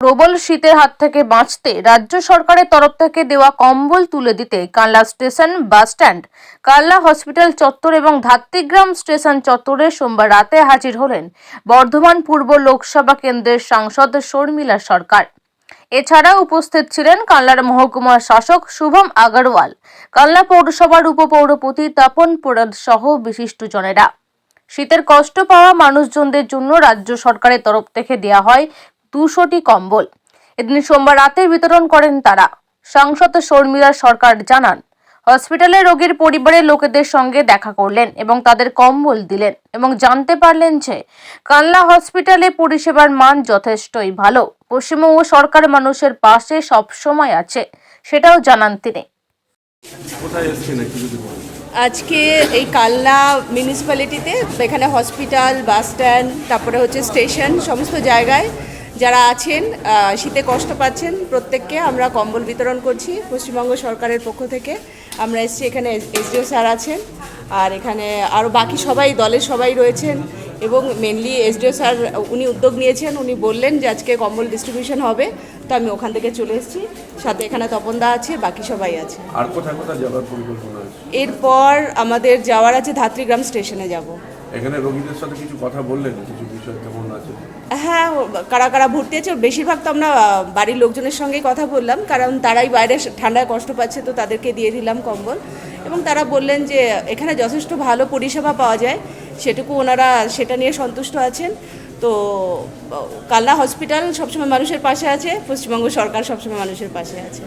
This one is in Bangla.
প্রবল শীতের হাত থেকে বাঁচতে রাজ্য সরকারের তরফ থেকে দেওয়া কম্বল তুলে দিতে কানলা স্টেশন, বাস স্ট্যান্ড, কানলা হসপিটাল চত্বর এবং ধাত্রীগ্রাম স্টেশন চত্বরে সোমবার রাতে হাজির হলেন বর্ধমান পূর্ব লোকসভা কেন্দ্রের সাংসদ শর্মিলা সরকার। এছাড়া উপস্থিত ছিলেন কানলার মহকুমা শাসক শুভম আগরওয়াল, কানলা পৌরসভার উপপৌরপতি তপন পোড়াদ সহ বিশিষ্টজনেরা। শীতের কষ্ট পাওয়া মানুষজনদের জন্য রাজ্য সরকারের তরফ থেকে দেওয়া হয় 200টি কম্বল। এদিন সোমবার রাতে বিতরণ করেন তারা। সাংসদ শর্মিলা সরকার জানান, হসপিটালে রোগীর পরিবারের লোকেদের সঙ্গে দেখা করলেন এবং তাদের কম্বল দিলেন এবং জানতে পারলেন যে কানলা হসপিটালে পরিষেবার মান যথেষ্টই ভালো। পশ্চিমবঙ্গ সরকার মানুষের পাশে সব সময় আছে, সেটাও জানান তিনি। আজকে এই কালনা মিউনিসিপ্যালিটিতে এখানে হসপিটাল, বাস স্ট্যান্ড, তারপরে হচ্ছে স্টেশন, সমস্ত জায়গায় যারা আছেন শীতে কষ্ট পাচ্ছেন প্রত্যেককে আমরা কম্বল বিতরণ করছি পশ্চিমবঙ্গ সরকারের পক্ষ থেকে। আমরা এসেছি, এখানে এসডিও স্যার আছেন আর এখানে আরও বাকি সবাই দলের সবাই রয়েছেন এবং মেনলি এসডিও স্যার উনি উদ্যোগ নিয়েছেন, উনি বললেন যে আজকে কম্বল ডিস্ট্রিবিউশন হবে, তো আমি ওখান থেকে চলে এসেছি। সাথে এখানে তপনদা আছে, বাকি সবাই আছে। আর কোথায় কোথায় যাওয়ার পরিকল্পনা আছে? এরপর আমাদের যাওয়ার আছে ধাত্রীগ্রাম স্টেশনে যাব। এখানে রোগীদের সাথে কিছু কথা বললেন, কিছু বিষয় কেমন আছে? হ্যাঁ, কারা কারা ভর্তি আছে বেশিরভাগ তো আমরা বাড়ির লোকজনের সঙ্গেই কথা বললাম, কারণ তারাই বাইরে ঠান্ডায় কষ্ট পাচ্ছে, তো তাদেরকে দিয়ে দিলাম কম্বল। এবং তারা বললেন যে এখানে যথেষ্ট ভালো পরিষেবা পাওয়া যায়, সেটুকু ওনারা সেটা নিয়ে সন্তুষ্ট আছেন। তো কালনা হসপিটাল সবসময় মানুষের পাশে আছে, পশ্চিমবঙ্গ সরকার সবসময় মানুষের পাশে আছে।